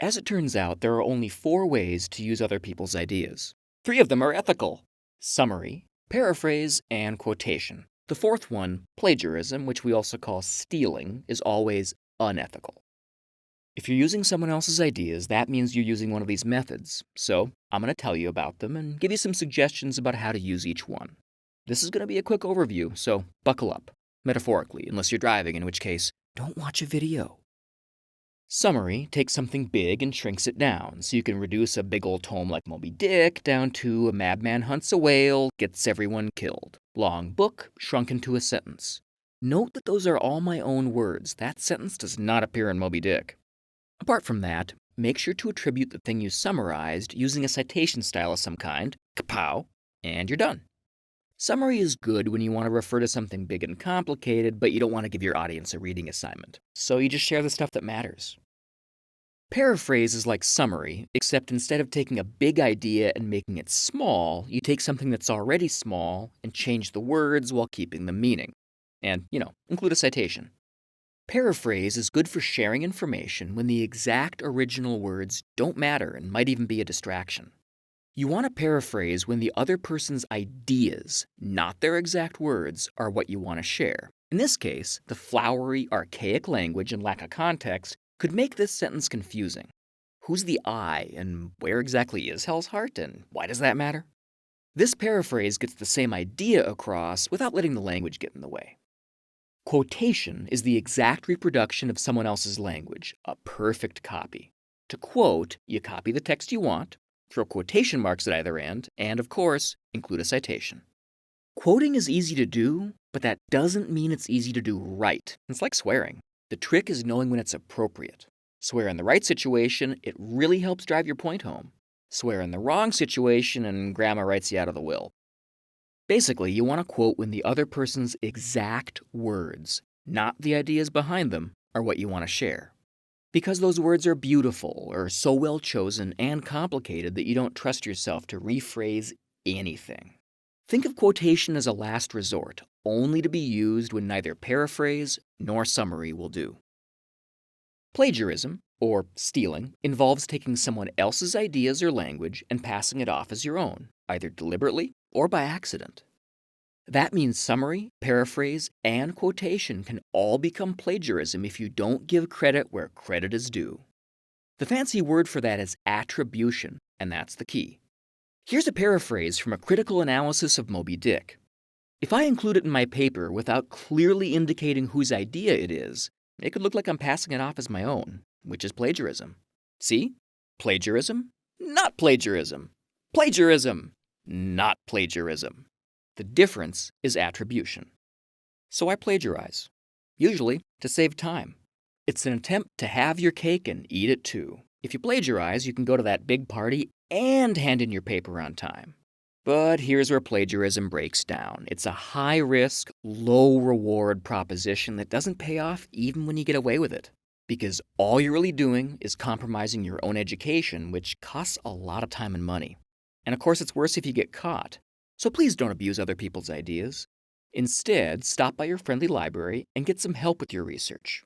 As it turns out, there are only 4 ways to use other people's ideas. 3 of them are ethical: summary, paraphrase, and quotation. The 4th one, plagiarism, which we also call stealing, is always unethical. If you're using someone else's ideas, that means you're using one of these methods. So I'm going to tell you about them and give you some suggestions about how to use each one. This is going to be a quick overview, so buckle up. Metaphorically, unless you're driving, in which case, don't watch a video. Summary takes something big and shrinks it down, so you can reduce a big old tome like Moby Dick down to a madman hunts a whale, gets everyone killed. Long book shrunk into a sentence. Note that those are all my own words. That sentence does not appear in Moby Dick. Apart from that, make sure to attribute the thing you summarized using a citation style of some kind, kapow, and you're done. Summary is good when you want to refer to something big and complicated, but you don't want to give your audience a reading assignment. So you just share the stuff that matters. Paraphrase is like summary, except instead of taking a big idea and making it small, you take something that's already small and change the words while keeping the meaning. And, include a citation. Paraphrase is good for sharing information when the exact original words don't matter and might even be a distraction. You want to paraphrase when the other person's ideas, not their exact words, are what you want to share. In this case, the flowery, archaic language and lack of context could make this sentence confusing. Who's the I, and where exactly is Hell's Heart, and why does that matter? This paraphrase gets the same idea across without letting the language get in the way. Quotation is the exact reproduction of someone else's language, a perfect copy. To quote, you copy the text you want, throw quotation marks at either end, and of course, include a citation. Quoting is easy to do, but that doesn't mean it's easy to do right. It's like swearing. The trick is knowing when it's appropriate. Swear in the right situation, it really helps drive your point home. Swear in the wrong situation, and grandma writes you out of the will. Basically, you want to quote when the other person's exact words, not the ideas behind them, are what you want to share. Because those words are beautiful or so well chosen and complicated that you don't trust yourself to rephrase anything. Think of quotation as a last resort, only to be used when neither paraphrase nor summary will do. Plagiarism, or stealing, involves taking someone else's ideas or language and passing it off as your own, either deliberately or by accident. That means summary, paraphrase, and quotation can all become plagiarism if you don't give credit where credit is due. The fancy word for that is attribution, and that's the key. Here's a paraphrase from a critical analysis of Moby Dick. If I include it in my paper without clearly indicating whose idea it is, it could look like I'm passing it off as my own, which is plagiarism. See? Plagiarism? Not plagiarism. Plagiarism! Not plagiarism. The difference is attribution. So I plagiarize, usually to save time. It's an attempt to have your cake and eat it too. If you plagiarize, you can go to that big party and hand in your paper on time. But here's where plagiarism breaks down. It's a high-risk, low-reward proposition that doesn't pay off even when you get away with it. Because all you're really doing is compromising your own education, which costs a lot of time and money. And of course, it's worse if you get caught. So please don't abuse other people's ideas. Instead, stop by your friendly library and get some help with your research.